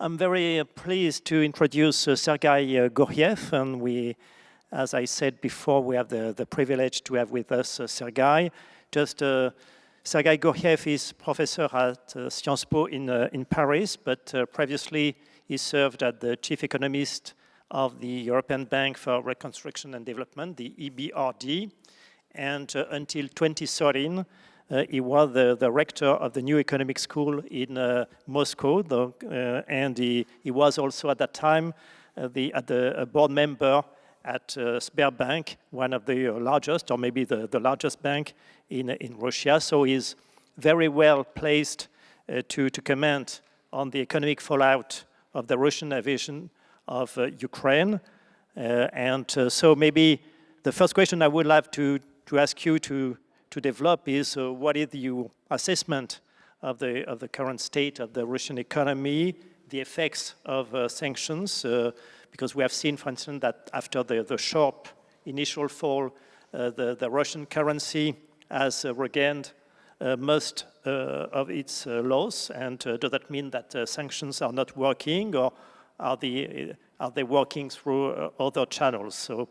I'm very pleased to introduce Sergeï Guriev, and we, as I said before, we have the privilege to have with us Sergeï. Sergeï Guriev is professor at Sciences Po in Paris, but previously he served as the chief economist of the European Bank for Reconstruction and Development, the EBRD, and until 2013, he was the rector of the New Economic School in Moscow, and he was also at that time a board member at Sberbank, one of the largest, or maybe the largest bank in Russia. So he's very well placed to comment on the economic fallout of the Russian invasion of Ukraine. So maybe the first question I would like to ask you to develop is what is your assessment of the current state of the Russian economy, the effects of sanctions, because we have seen, for instance, that after the sharp initial fall, the Russian currency has regained most of its loss. And does that mean that sanctions are not working, or are they working through other channels? So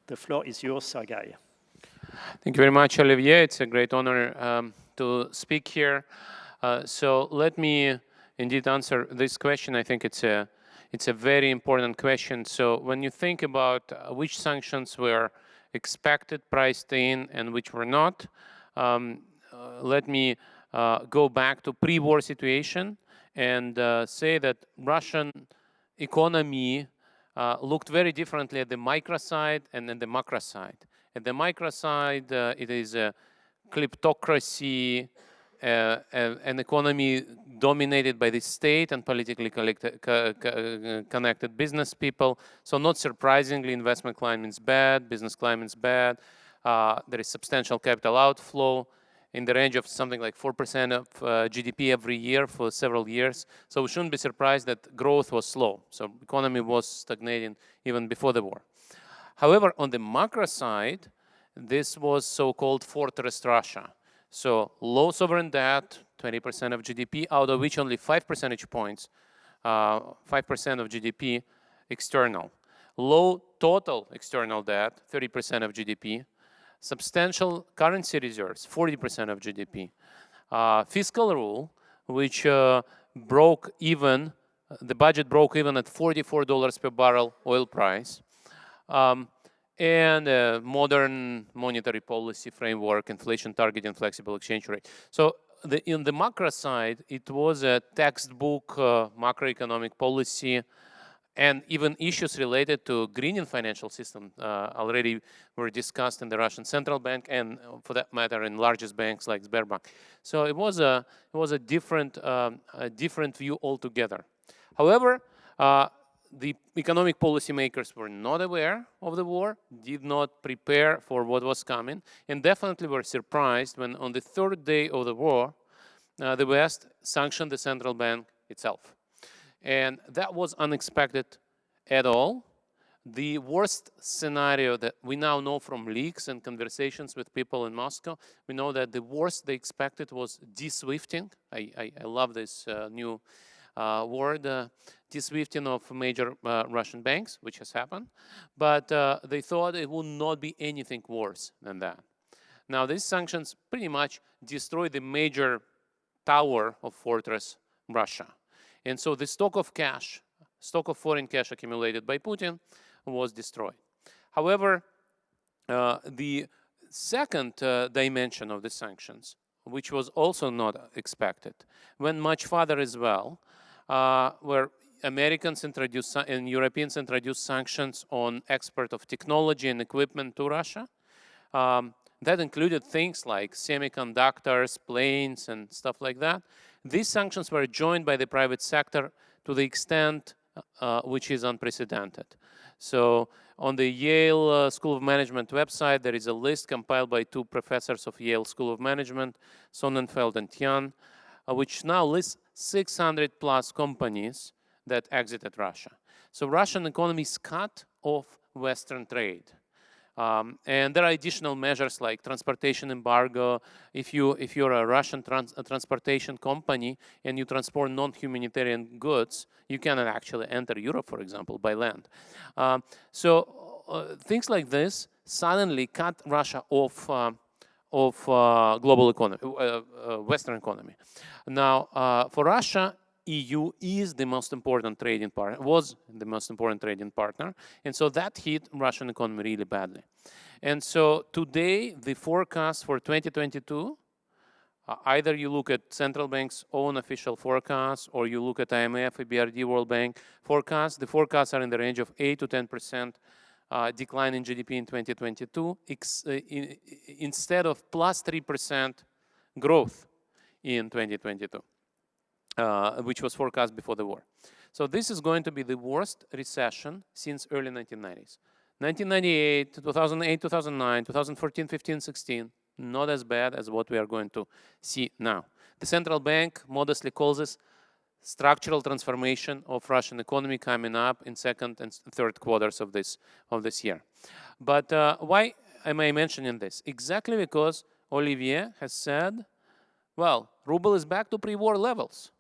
the floor is yours, Sergeï. Thank you very much, Olivier. It's a great honor to speak here. So let me indeed answer this question. I think it's a very important question. So when you think about which sanctions were expected, priced in, and which were not, let me go back to pre-war situation and say that Russian economy looked very differently at the micro side and at the macro side. At the micro side, it is a kleptocracy, an economy dominated by the state and politically connected business people. So not surprisingly, investment climate is bad, business climate is bad. There is substantial capital outflow in the range of something like 4% of GDP every year for several years. So we shouldn't be surprised that growth was slow. So economy was stagnating even before the war. However, on the macro side, this was so-called fortress Russia. So low sovereign debt, 20% of GDP, out of which only 5 percentage points, 5% of GDP external. Low total external debt, 30% of GDP. Substantial currency reserves, 40% of GDP. Fiscal rule, which broke even, the budget broke even at $44 per barrel oil price. And a modern monetary policy framework, inflation target, and flexible exchange rate. So in the macro side, it was a textbook macroeconomic policy, and even issues related to greening financial system already were discussed in the Russian central bank, and for that matter, in largest banks like Sberbank. So it was a different view altogether. However, the economic policymakers were not aware of the war, did not prepare for what was coming, and definitely were surprised when on the third day of the war, the West sanctioned the central bank itself. And that was unexpected at all. The worst scenario that we now know from leaks and conversations with people in Moscow, we know that the worst they expected was de-swifting. I love this new word, de-swifting of major Russian banks, which has happened. But they thought it would not be anything worse than that. Now, these sanctions pretty much destroyed the major tower of fortress Russia. And so the stock of cash, stock of foreign cash accumulated by Putin was destroyed. However, the second dimension of the sanctions, which was also not expected, went much further as well, where Americans introduced and Europeans introduced sanctions on export of technology and equipment to Russia. That included things like semiconductors, planes, and stuff like that. These sanctions were joined by the private sector to the extent which is unprecedented. So on the Yale School of Management website, there is a list compiled by 2 professors of Yale School of Management, Sonnenfeld and Tian, which now lists 600 plus companies that exited Russia. So Russian economy is cut off Western trade. And there are additional measures like transportation embargo. If you're a Russian transportation company and you transport non-humanitarian goods, you cannot actually enter Europe, for example, by land. Things like this suddenly cut Russia off global economy, Western economy. Now, for Russia, EU is the most important trading partner, was the most important trading partner, and so that hit Russian economy really badly. And so today, the forecast for 2022, either you look at central bank's own official forecast, or you look at IMF, EBRD, World Bank forecasts. The forecasts are in the range of 8 to 10% decline in GDP in 2022, instead of plus 3% growth in 2022. Which was forecast before the war. So this is going to be the worst recession since early 1990s. 1998, 2008, 2009, 2014, 15, 16, not as bad as what we are going to see now. The central bank modestly calls this structural transformation of Russian economy coming up in second and third quarters of this year. But why am I mentioning this? Exactly because Olivier has said, well, ruble is back to pre-war levels.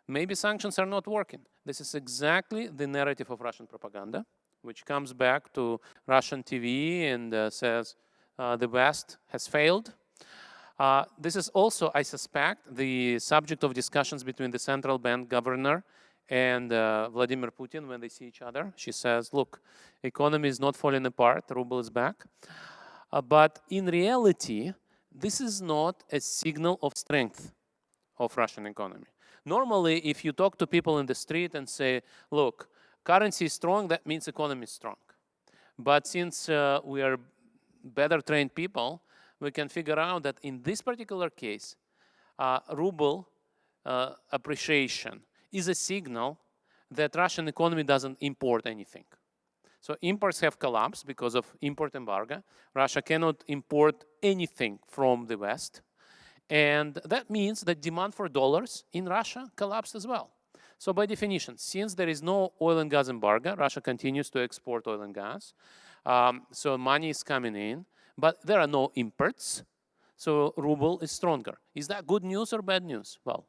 Maybe sanctions are not working. This is exactly the narrative of Russian propaganda, which comes back to Russian TV and says the West has failed. This is also, I suspect, the subject of discussions between the central bank governor and Vladimir Putin when they see each other. She says, look, economy is not falling apart, ruble is back. But in reality, this is not a signal of strength of Russian economy. Normally, if you talk to people in the street and say, look, currency is strong, that means economy is strong. But since we are better trained people, we can figure out that in this particular case, ruble appreciation is a signal that Russian economy doesn't import anything. So imports have collapsed because of import embargo. Russia cannot import anything from the West. And that means that demand for dollars in Russia collapsed as well. So by definition, since there is no oil and gas embargo, Russia continues to export oil and gas. So money is coming in, but there are no imports. So ruble is stronger. Is that good news or bad news? Well,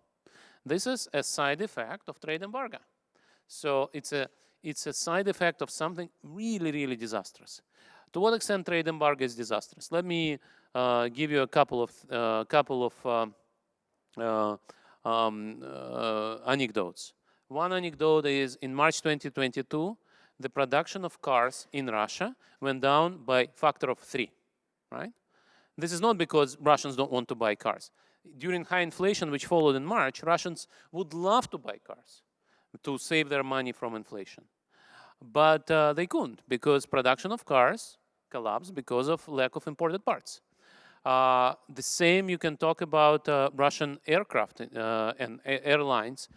this is a side effect of trade embargo. So it's a side effect of something really, really disastrous. To what extent trade embargo is disastrous? Let me give you a couple of anecdotes. One anecdote is in March 2022, the production of cars in Russia went down by factor of 3, right? This is not because Russians don't want to buy cars. During high inflation, which followed in March, Russians would love to buy cars to save their money from inflation. But they couldn't because production of cars collapsed because of lack of imported parts. The same you can talk about Russian aircraft and airlines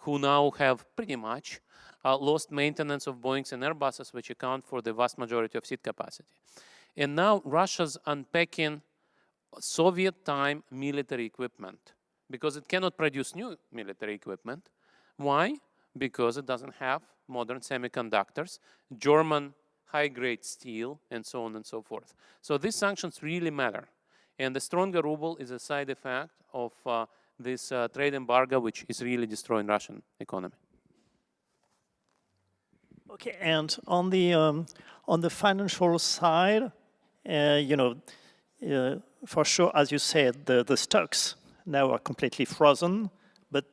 who now have pretty much lost maintenance of Boeings and Airbuses, which account for the vast majority of seat capacity. And now Russia's unpacking Soviet-time military equipment because it cannot produce new military equipment. Why? Because it doesn't have modern semiconductors, German high-grade steel, and so on and so forth. So these sanctions really matter. And the stronger ruble is a side effect of this trade embargo, which is really destroying Russian economy. Okay, and on the financial side, for sure, as you said, the stocks now are completely frozen, but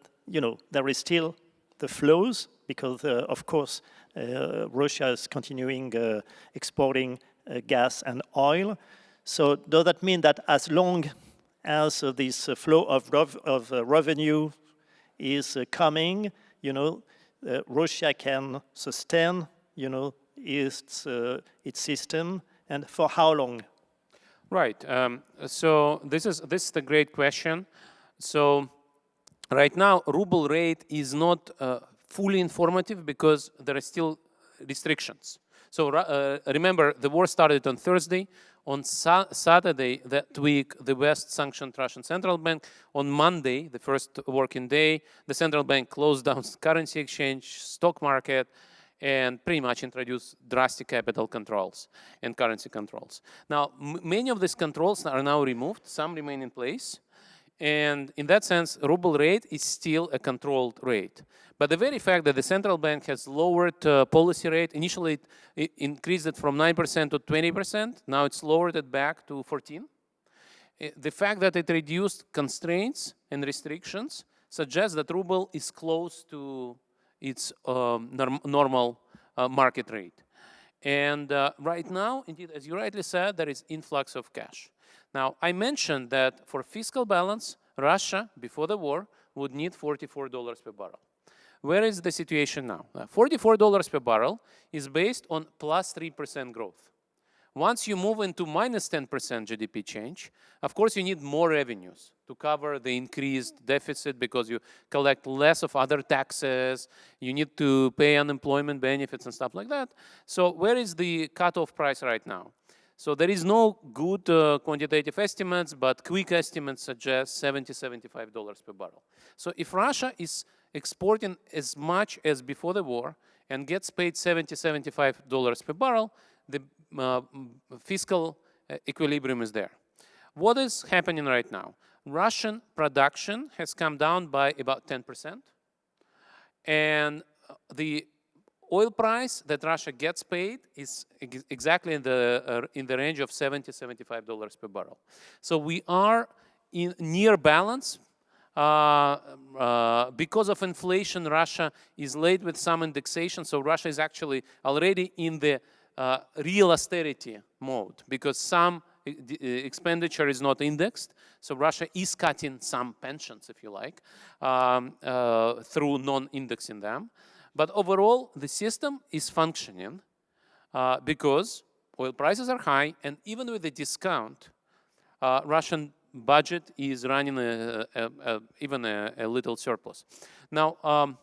there is still the flows because, of course, Russia is continuing exporting gas and oil. So does that mean that as long as this flow of revenue is coming, Russia can sustain, its system, and for how long? Right. So this is the great question. So right now, ruble rate is not fully informative because there are still restrictions. So remember, the war started on Thursday. On Saturday that week, the West sanctioned Russian central bank. On Monday, the first working day, the central bank closed down currency exchange, stock market, and pretty much introduce drastic capital controls and currency controls. Now, many of these controls are now removed, some remain in place, and in that sense, ruble rate is still a controlled rate. But the very fact that the central bank has lowered policy rate, initially it increased it from 9% to 20%, now it's lowered it back to 14%. The fact that it reduced constraints and restrictions suggests that ruble is close to its normal market rate. And right now, indeed, as you rightly said, there is influx of cash. Now, I mentioned that for fiscal balance, Russia, before the war, would need $44 per barrel. Where is the situation now? $44 per barrel is based on plus 3% growth. Once you move into minus 10% GDP change, of course, you need more revenues to cover the increased deficit because you collect less of other taxes, you need to pay unemployment benefits and stuff like that. So where is the cutoff price right now? So there is no good quantitative estimates, but quick estimates suggest $70, $75 per barrel. So if Russia is exporting as much as before the war and gets paid $70, $75 per barrel, the fiscal equilibrium is there. What is happening right now? Russian production has come down by about 10%. And the oil price that Russia gets paid is exactly in the range of $70, $75 per barrel. So we are in near balance. Because of inflation, Russia is late with some indexation. So Russia is actually already in the real austerity mode because some expenditure is not indexed. So Russia is cutting some pensions, if you like, through non-indexing them. But overall, the system is functioning because oil prices are high, and even with the discount, Russian budget is running even a little surplus. Now,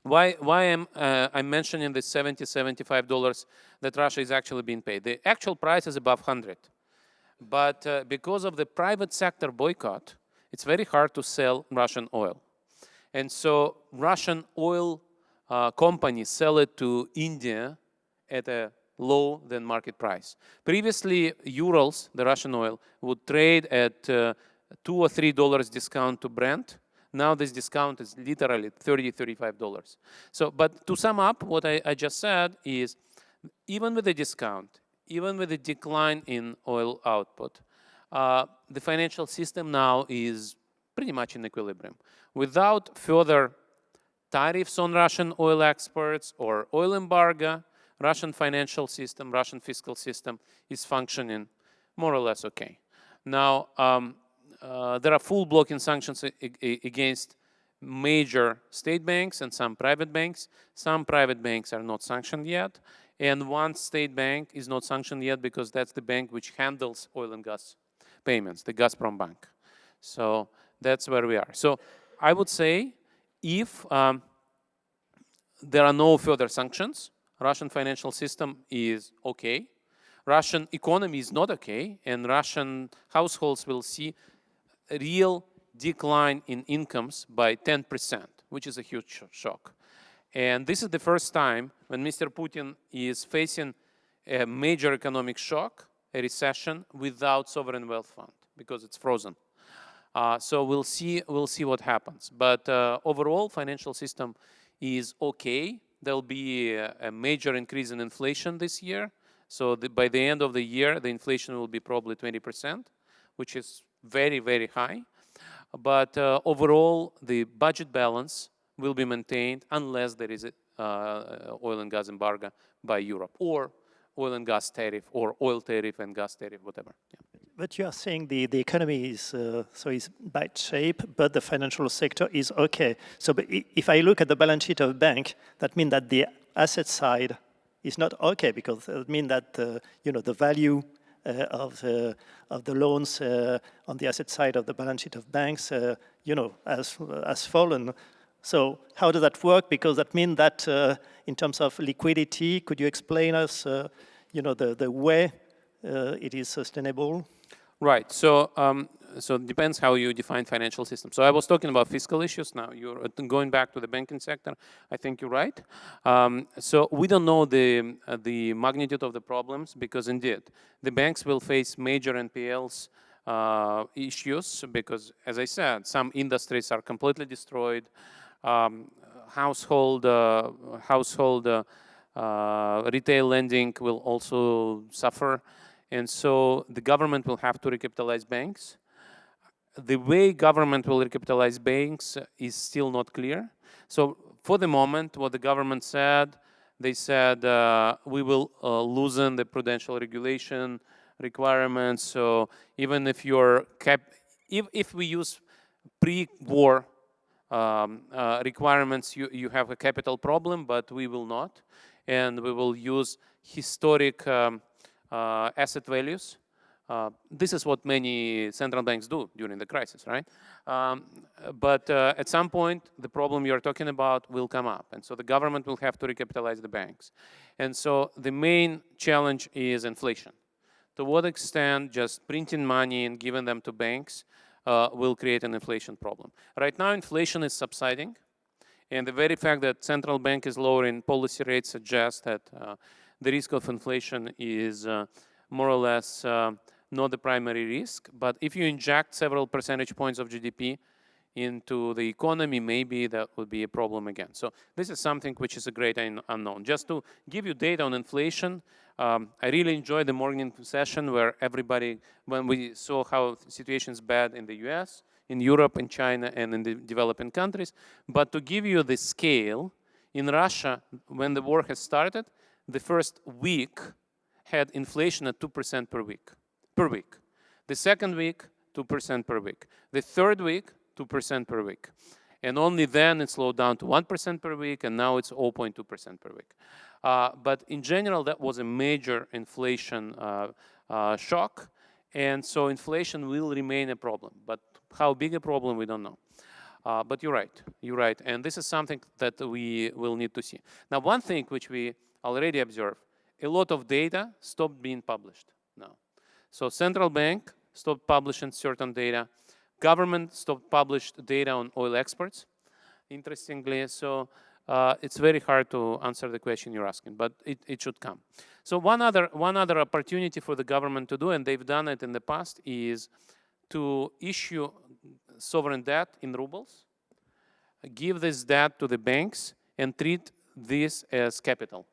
why am I mentioning the $70, $75 that Russia is actually being paid? The actual price is above 100. But because of the private sector boycott, it's very hard to sell Russian oil. And so Russian oil companies sell it to India at a lower than market price. Previously, Urals, the Russian oil, would trade at $2 or $3 discount to Brent. Now this discount is literally $30, $35. So, but to sum up, what I just said is, even with the discount, even with the decline in oil output, the financial system now is pretty much in equilibrium. Without further tariffs on Russian oil exports or oil embargo, Russian financial system, Russian fiscal system is functioning more or less okay. Now, there are full blocking sanctions against major state banks and some private banks. Some private banks are not sanctioned yet. And one state bank is not sanctioned yet because that's the bank which handles oil and gas payments, the Gazprom Bank. So that's where we are. So I would say if there are no further sanctions, Russian financial system is okay. Russian economy is not okay, and Russian households will see a real decline in incomes by 10%, which is a huge shock. And this is the first time when Mr. Putin is facing a major economic shock, a recession, without sovereign wealth fund, because it's frozen. So we'll see what happens. But overall, financial system is okay. There'll be a major increase in inflation this year. So by the end of the year, the inflation will be probably 20%, which is very, very high. But overall, the budget balance will be maintained unless there is a oil and gas embargo by Europe, or oil and gas tariff, or oil tariff and gas tariff, whatever. Yeah. But you are saying the economy is is bad shape, but the financial sector is okay. So but if I look at the balance sheet of a bank, that means that the asset side is not okay, because it means that the value of the loans on the asset side of the balance sheet of banks has fallen. So how does that work? Because that means that in terms of liquidity, could you explain us the way it is sustainable? Right. So so it depends how you define financial system. So I was talking about fiscal issues. Now you're going back to the banking sector. I think you're right. So we don't know the magnitude of the problems because indeed the banks will face major NPLs issues because, as I said, some industries are completely destroyed. Household retail lending will also suffer. And so the government will have to recapitalize banks. The way government will recapitalize banks is still not clear. So for the moment, what the government said, they said we will loosen the prudential regulation requirements. So even if you're if we use pre-war requirements, you have a capital problem, but we will not. And we will use historic asset values. This is what many central banks do during the crisis, right? But at some point, the problem you're talking about will come up. And so the government will have to recapitalize the banks. And so the main challenge is inflation. To what extent just printing money and giving them to banks will create an inflation problem. Right now, inflation is subsiding. And the very fact that central bank is lowering policy rates suggests that the risk of inflation is more or less not the primary risk. But if you inject several percentage points of GDP into the economy, maybe that would be a problem again. So this is something which is a great unknown. Just to give you data on inflation, I really enjoyed the morning session where everybody, when we saw how the situation is bad in the US, in Europe, in China, and in the developing countries. But to give you the scale, in Russia, when the war has started, the first week had inflation at 2% per week. The second week, 2% per week. The third week, 2% per week. And only then it slowed down to 1% per week, and now it's 0.2% per week. But in general, that was a major inflation shock. And so inflation will remain a problem. But how big a problem, we don't know. But you're right. And this is something that we will need to see. Now, one thing which we already observed, a lot of data stopped being published now. So central bank stopped publishing certain data. Government stopped published data on oil exports, interestingly. So it's very hard to answer the question you're asking, but it should come. So one other opportunity for the government to do, and they've done it in the past, is to issue sovereign debt in rubles, give this debt to the banks, and treat this as capital.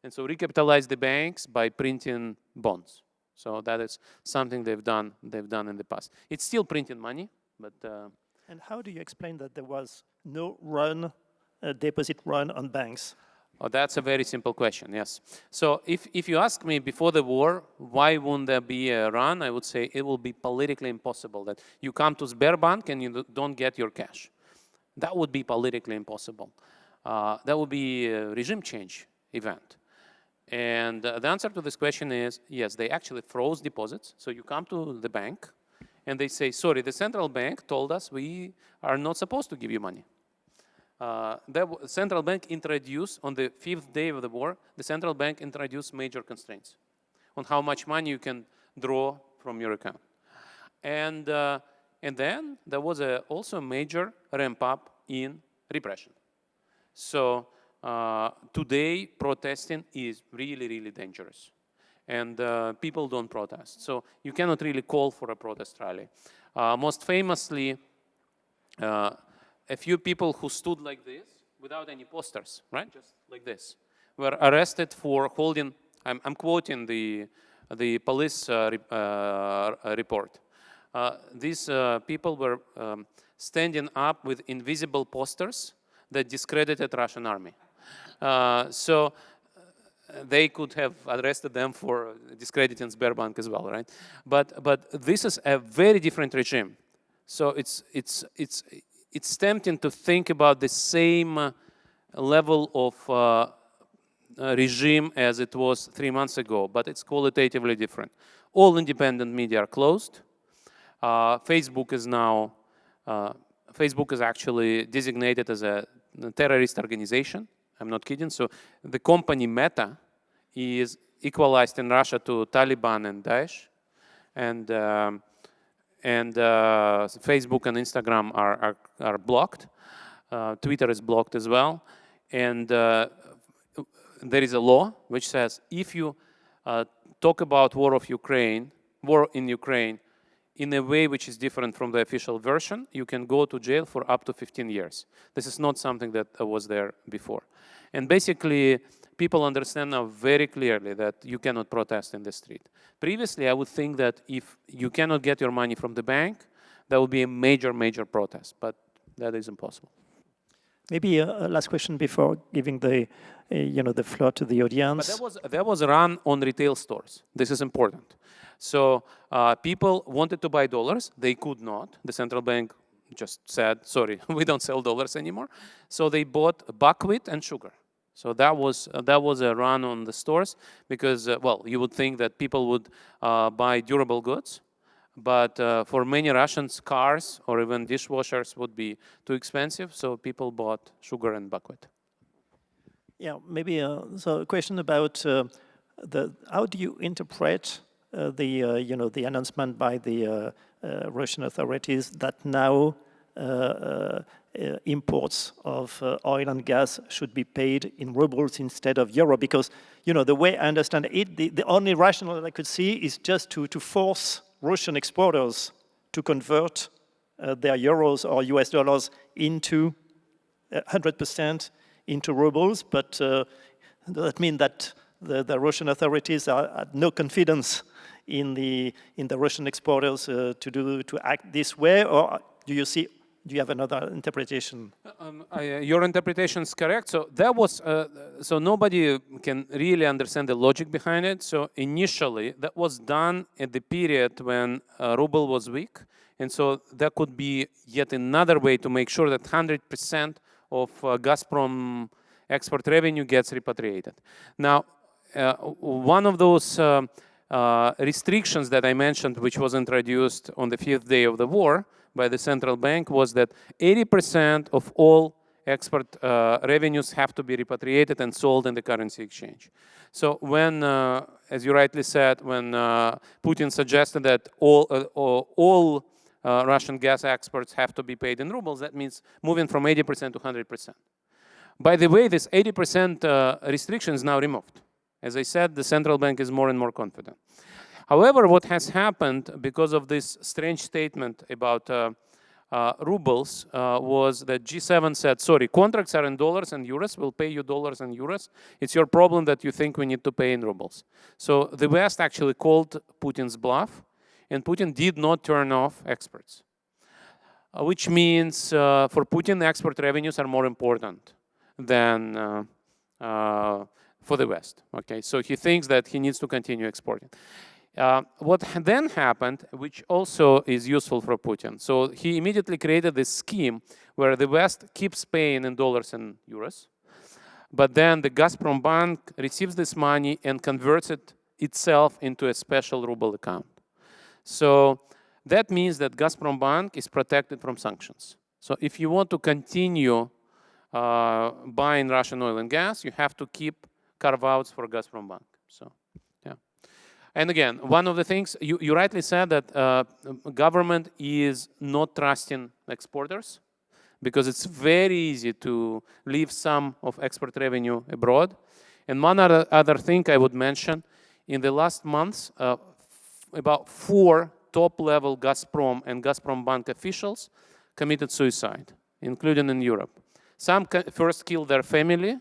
And so recapitalize the banks by printing bonds. So that is something they've done in the past. It's still printing money, but... And how do you explain that there was no deposit run on banks? Oh, that's a very simple question, yes. So if you ask me before the war, why wouldn't there be a run, I would say it will be politically impossible that you come to Sberbank and you don't get your cash. That would be politically impossible. That would be a regime change event. And the answer to this question is, yes, they actually froze deposits. So you come to the bank and they say, sorry, the central bank told us we are not supposed to give you money. The central bank introduced, on the 5th day of the war, the central bank introduced major constraints on how much money you can draw from your account. And then there was also a major ramp up in repression. So today, protesting is really, really dangerous. And people don't protest. So you cannot really call for a protest rally. Most famously, a few people who stood like this without any posters, right? Just like this, were arrested for holding, I'm quoting the police report. These people were standing up with invisible posters that discredited Russian army. So they could have arrested them for discrediting Sberbank as well, right? But this is a very different regime. So it's tempting to think about the same level of regime as it was 3 months ago, but it's qualitatively different. All independent media are closed. Facebook is actually designated as a terrorist organization. I'm not kidding. So the company Meta is equalized in Russia to Taliban and Daesh. and Facebook and Instagram are blocked. Twitter is blocked as well. And there is a law which says if you talk about war in Ukraine in a way which is different from the official version, you can go to jail for up to 15 years. This is not something that was there before. And basically, people understand now very clearly that you cannot protest in the street. Previously, I would think that if you cannot get your money from the bank, there will be a major, major protest, but that is impossible. Maybe a last question before giving the, the floor to the audience. But that was run on retail stores. This is important. So people wanted to buy dollars. They could not. The central bank just said, sorry, we don't sell dollars anymore. So they bought buckwheat and sugar. So that was a run on the stores because, well, you would think that people would buy durable goods. But for many Russians, cars or even dishwashers would be too expensive. So people bought sugar and buckwheat. Yeah, maybe so a question about how do you interpret the announcement by the Russian authorities that now imports of oil and gas should be paid in rubles instead of euro? Because the way I understand it, the only rationale that I could see is just to force Russian exporters to convert their euros or US dollars into 100% into rubles, but that means that the Russian authorities had no confidence in the Russian exporters to act this way, or do you have another interpretation? Your interpretation is correct. So that was so nobody can really understand the logic behind it. So initially, that was done at the period when ruble was weak, and so that could be yet another way to make sure that 100% of Gazprom export revenue gets repatriated. Now, one of those restrictions that I mentioned, which was introduced on the 5th day of the war by the central bank, was that 80% of all export revenues have to be repatriated and sold in the currency exchange. So when, as you rightly said, when Putin suggested that all Russian gas exports have to be paid in rubles, that means moving from 80% to 100%. By the way, this 80% restriction is now removed. As I said, the central bank is more and more confident. However, what has happened because of this strange statement about rubles was that G7 said, sorry, contracts are in dollars and euros, we'll pay you dollars and euros. It's your problem that you think we need to pay in rubles. So the West actually called Putin's bluff, and Putin did not turn off exports, which means for Putin, export revenues are more important than for the West. Okay, so he thinks that he needs to continue exporting. What then happened, which also is useful for Putin, so he immediately created this scheme where the West keeps paying in dollars and euros, but then the Gazprom Bank receives this money and converts it itself into a special ruble account. So that means that Gazprom Bank is protected from sanctions. So if you want to continue buying Russian oil and gas, you have to keep carve-outs for Gazprom Bank. So, yeah. And again, one of the things, you rightly said that government is not trusting exporters because it's very easy to leave some of export revenue abroad. And one other thing I would mention, in the last months, about 4 top-level Gazprom and Gazprom Bank officials committed suicide, including in Europe. Some first killed their family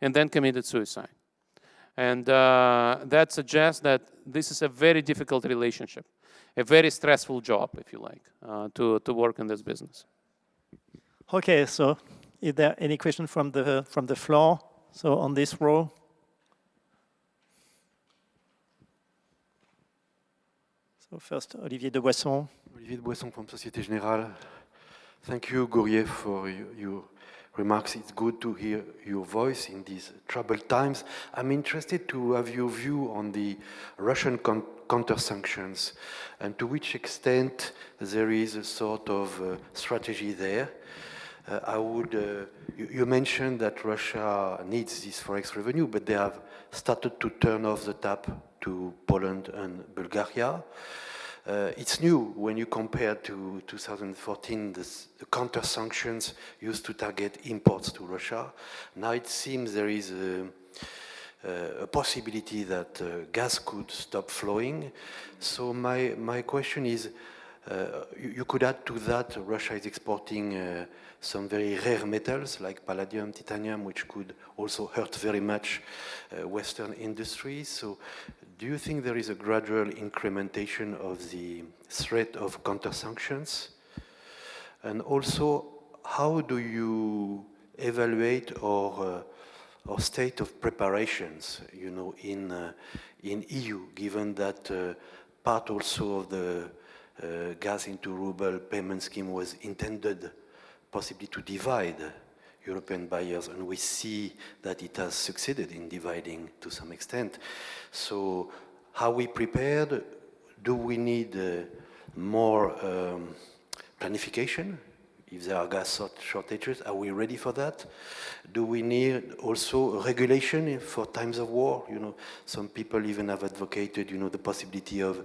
and then committed suicide. And that suggests that this is a very difficult relationship, a very stressful job, if you like, to work in this business. Okay, so is there any question from the floor? So on this row. So first, Olivier de Boisson. Olivier de Boisson from Société Générale. Thank you, Guriev, for your remarks. It's good to hear your voice in these troubled times. I'm interested to have your view on the Russian counter-sanctions and to which extent there is a sort of strategy there. You mentioned that Russia needs this forex revenue, but they have started to turn off the tap to Poland and Bulgaria. It's new when you compare to 2014, the counter-sanctions used to target imports to Russia. Now it seems there is a possibility that gas could stop flowing. So my question is, you could add to that Russia is exporting some very rare metals like palladium, titanium, which could also hurt very much Western industries. So do you think there is a gradual incrementation of the threat of counter-sanctions? And also, how do you evaluate our state of preparations, you know, in EU, given that part also of the gas into ruble payment scheme was intended possibly to divide European buyers, and we see that it has succeeded in dividing to some extent. So how we prepared? Do we need more planification? If there are gas shortages, are we ready for that? Do we need also regulation for times of war? You know, some people even have advocated, you know, the possibility of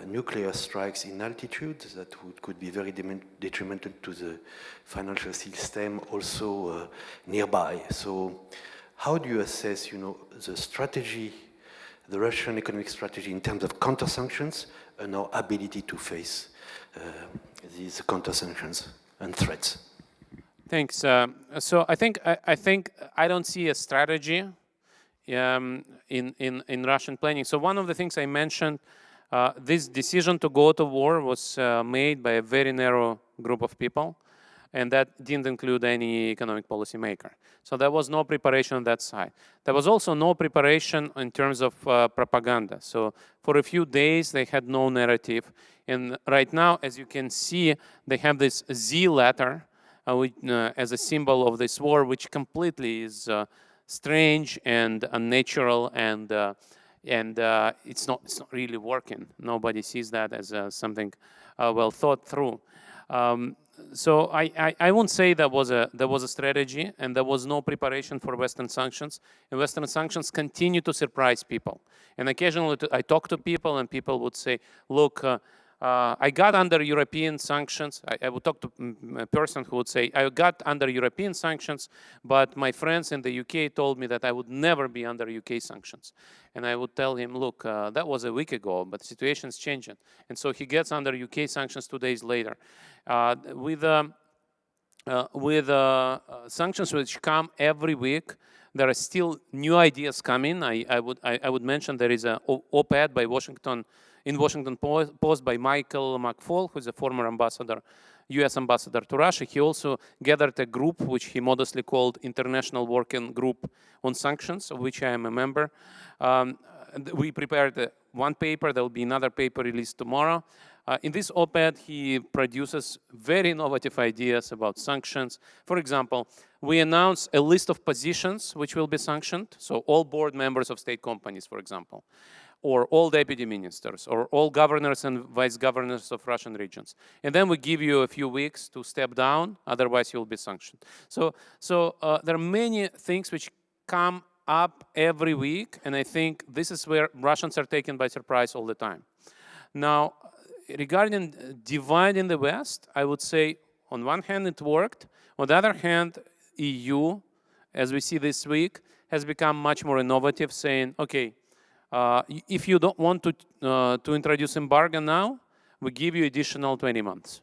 nuclear strikes in altitude that could be very detrimental to the financial system also nearby. So how do you assess, you know, the strategy, the Russian economic strategy in terms of counter-sanctions and our ability to face these counter-sanctions and threats? Thanks. So I think I don't see a strategy in Russian planning. So one of the things I mentioned, this decision to go to war was made by a very narrow group of people, and that didn't include any economic policy maker. So there was no preparation on that side. There was also no preparation in terms of propaganda. So for a few days, they had no narrative. And right now, as you can see, they have this Z letter as a symbol of this war, which completely is strange and unnatural, and it's not really working. Nobody sees that as something well thought through. So I won't say there was a strategy, and there was no preparation for Western sanctions. And Western sanctions continue to surprise people. And occasionally I talk to people, and people would say, look, I got under European sanctions. I would talk to a person who would say, I got under European sanctions, but my friends in the UK told me that I would never be under UK sanctions. And I would tell him, look, that was a week ago, but the situation's changing. And so he gets under UK sanctions 2 days later. With sanctions which come every week, there are still new ideas coming. I would mention there is an op-ed by in Washington Post by Michael McFaul, who is a former ambassador, US ambassador to Russia. He also gathered a group which he modestly called International Working Group on Sanctions, of which I am a member. We prepared one paper. There will be another paper released tomorrow. In this op-ed, he produces very innovative ideas about sanctions. For example, we announced a list of positions which will be sanctioned. So all board members of state companies, for example, or all deputy ministers, or all governors and vice governors of Russian regions. And then we give you a few weeks to step down, otherwise you'll be sanctioned. So there are many things which come up every week, and I think this is where Russians are taken by surprise all the time. Now, regarding dividing the West, I would say on one hand it worked. On the other hand, EU, as we see this week, has become much more innovative, saying, okay, if you don't want to introduce embargo now, we give you additional 20 months.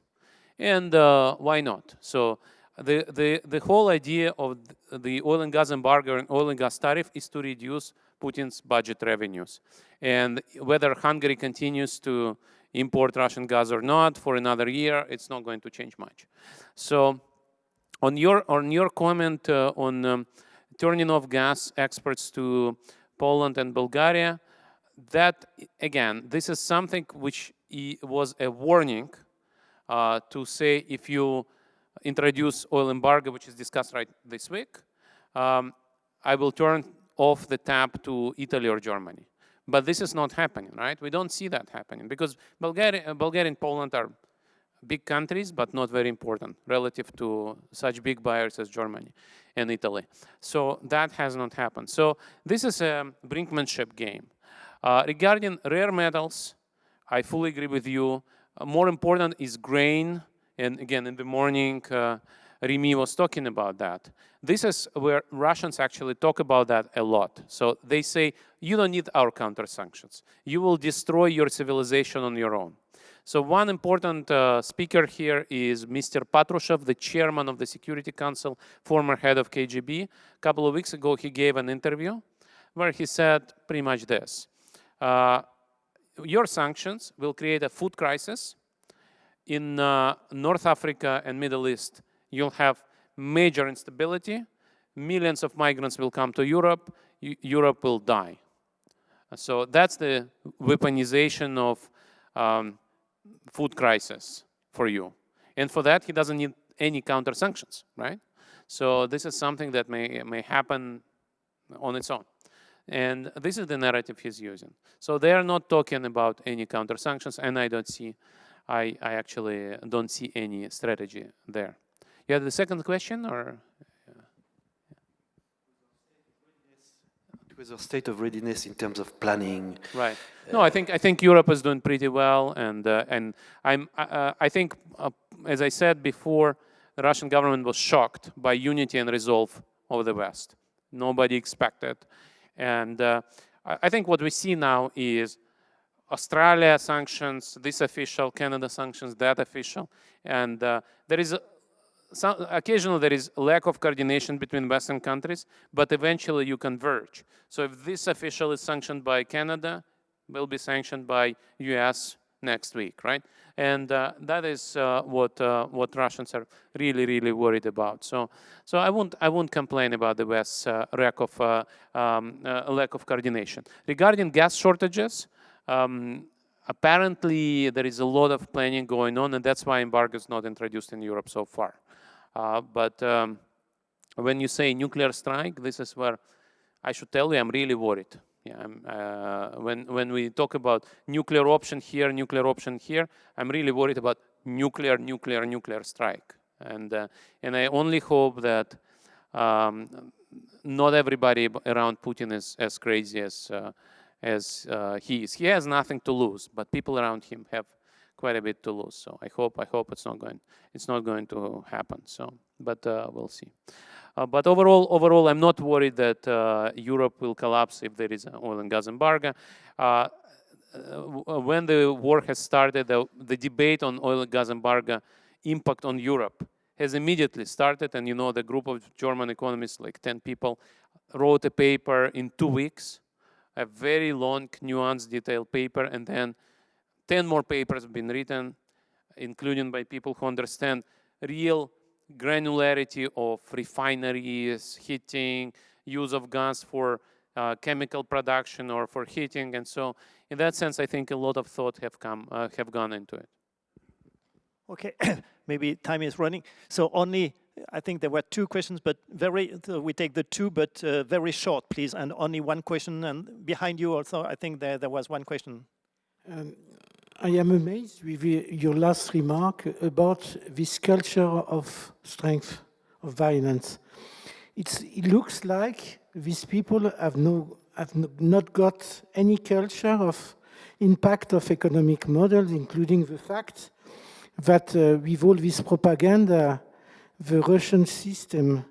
And why not? So the whole idea of the oil and gas embargo and oil and gas tariff is to reduce Putin's budget revenues. And whether Hungary continues to import Russian gas or not for another year, it's not going to change much. So on your comment on turning off gas exports to Poland and Bulgaria, that, again, this is something which was a warning to say if you introduce oil embargo, which is discussed right this week, I will turn off the tap to Italy or Germany. But this is not happening, right? We don't see that happening because Bulgaria and Poland are big countries, but not very important relative to such big buyers as Germany and Italy. So that has not happened. So this is a brinkmanship game. Regarding rare metals, I fully agree with you. More important is grain. And again, in the morning, Remy was talking about that. This is where Russians actually talk about that a lot. So they say, you don't need our counter-sanctions. You will destroy your civilization on your own. So one important speaker here is Mr. Patrushev, the chairman of the Security Council, former head of KGB. A couple of weeks ago, he gave an interview where he said pretty much this. Your sanctions will create a food crisis. In North Africa and Middle East, you'll have major instability. Millions of migrants will come to Europe. Europe will die. So that's the weaponization of food crisis for you. And for that, he doesn't need any counter-sanctions, right? So this is something that may happen on its own. And this is the narrative he's using. So they are not talking about any counter-sanctions, and I actually don't see any strategy there. You had the second question, or? It was a state of readiness in terms of planning. Right. No, I think Europe is doing pretty well, and I think, as I said before, the Russian government was shocked by unity and resolve of the West. Nobody expected, and I think what we see now is Australia sanctions, this official, Canada sanctions, that official, and there is occasionally there is lack of coordination between Western countries, but eventually you converge. So if this official is sanctioned by Canada, will be sanctioned by US next week, right? And that is what Russians are really, really worried about. So I won't complain about the West's lack of coordination. Regarding gas shortages, apparently there is a lot of planning going on, and that's why embargo is not introduced in Europe so far. But when you say nuclear strike, this is where I should tell you I'm really worried. Yeah, when we talk about nuclear option here, I'm really worried about nuclear strike. And I only hope that not everybody around Putin is as crazy as he is. He has nothing to lose, but people around him have quite a bit to lose. So I hope it's not going to happen. So, but we'll see. But overall, I'm not worried that Europe will collapse if there is an oil and gas embargo. When the war has started, the debate on oil and gas embargo impact on Europe has immediately started. And you know, the group of German economists, like 10 people, wrote a paper in 2 weeks, a very long, nuanced, detailed paper, and then 10 more papers have been written, including by people who understand real granularity of refineries, heating, use of gas for chemical production or for heating, and so in that sense, I think a lot of thought have gone into it. Okay, maybe time is running. So I think there were 2 questions, but we take the 2, but very short, please, and only 1 question. And behind you also, I think there was 1 question. I am amazed with your last remark about this culture of strength, of violence. It looks like these people have not got any culture of impact of economic models, including the fact that with all this propaganda, the Russian system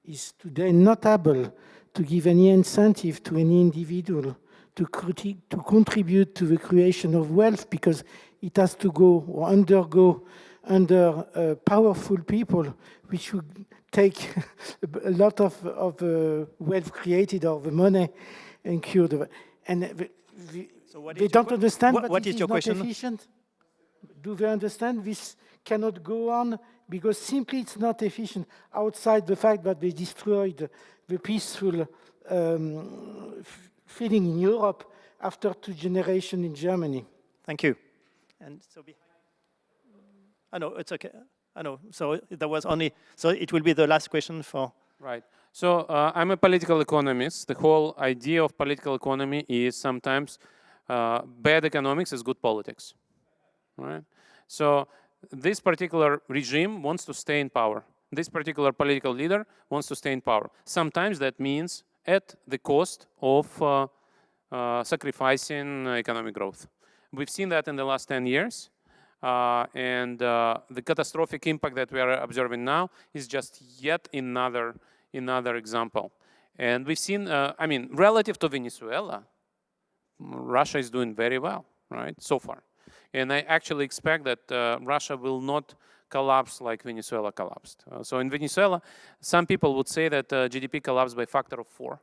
is today not able to give any incentive to any individual to contribute to the creation of wealth, because it has to go or undergo under powerful people, which would take a lot of wealth created or the money and cured. And they don't understand what is your question? Efficient. Do they understand this cannot go on because simply it's not efficient, outside the fact that they destroyed the peaceful feeling in Europe after 2 generations in Germany? Thank you. And so I know, it's okay. I know, so there was only, so it will be the last question for... Right. So I'm a political economist. The whole idea of political economy is sometimes bad economics is good politics, right? So this particular regime wants to stay in power. This particular political leader wants to stay in power. Sometimes that means at the cost of sacrificing economic growth. We've seen that in the last 10 years. And the catastrophic impact that we are observing now is just yet another example. And we've seen, I mean, relative to Venezuela, Russia is doing very well, right, so far. And I actually expect that Russia will not collapse like Venezuela collapsed. So in Venezuela, some people would say that GDP collapsed by a factor of 4.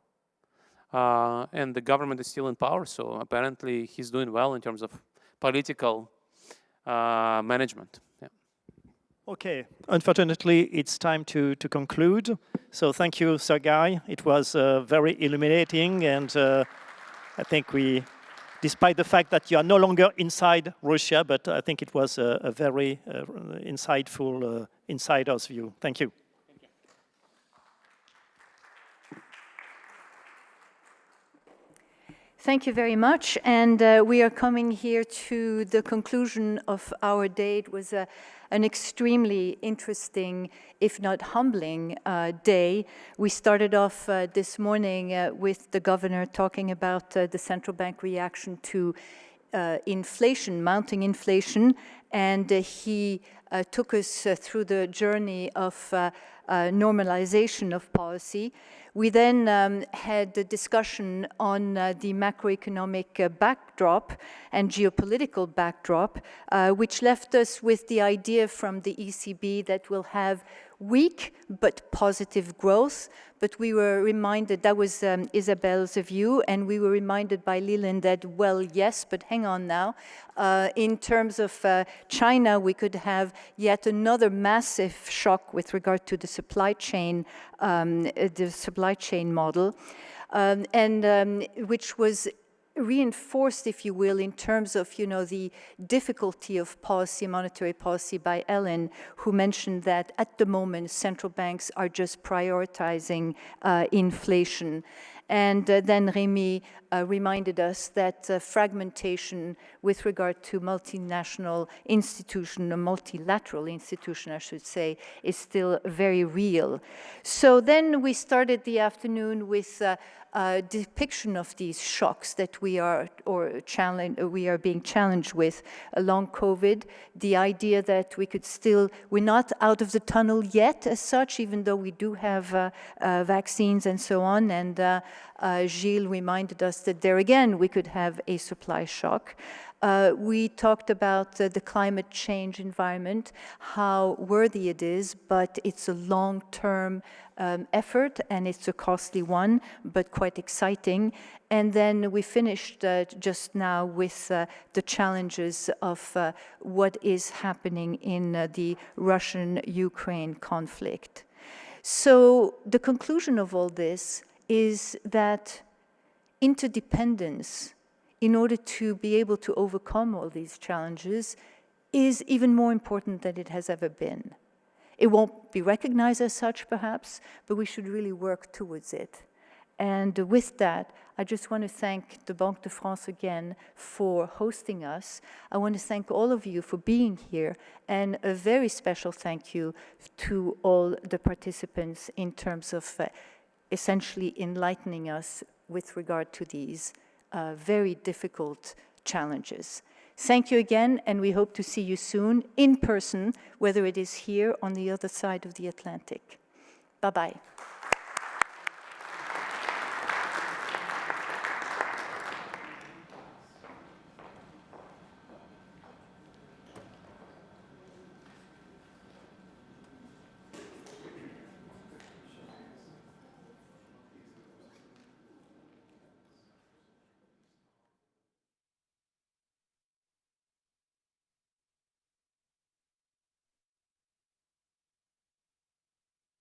And the government is still in power, so apparently he's doing well in terms of political management. Yeah. Okay, unfortunately, it's time to conclude. So thank you, Sergeï. It was very illuminating, and I think despite the fact that you are no longer inside Russia, but I think it was a very insightful insider's view. Thank you. Thank you very much, and we are coming here to the conclusion of our day. It was an extremely interesting, if not humbling, day. We started off this morning with the governor talking about the central bank reaction to inflation, mounting inflation, and he took us through the journey of normalization of policy. We then had a discussion on the macroeconomic backdrop and geopolitical backdrop, which left us with the idea from the ECB that we'll have weak but positive growth. But we were reminded, that was Isabelle's view, and we were reminded by Leland that, well, yes, but hang on now. In terms of China, we could have yet another massive shock with regard to the supply chain model, which was reinforced, if you will, in terms of, the difficulty of policy, monetary policy by Ellen, who mentioned that at the moment, central banks are just prioritizing inflation. And then Rémi reminded us that fragmentation with regard to multinational institution, a multilateral institution, I should say, is still very real. So then we started the afternoon with a depiction of these shocks that we are being challenged with along COVID. The idea that we're not out of the tunnel yet as such, even though we do have vaccines and so on. And Gilles reminded us that there again, we could have a supply shock. We talked about the climate change environment, how worthy it is, but it's a long-term effort and it's a costly one, but quite exciting. And then we finished just now with the challenges of what is happening in the Russian-Ukraine conflict. So the conclusion of all this is that interdependence, in order to be able to overcome all these challenges, is even more important than it has ever been. It won't be recognized as such, perhaps, but we should really work towards it. And with that, I just want to thank the Banque de France again for hosting us. I want to thank all of you for being here, and a very special thank you to all the participants in terms of essentially enlightening us with regard to these very difficult challenges. Thank you again, and we hope to see you soon in person, whether it is here on the other side of the Atlantic. Bye-bye.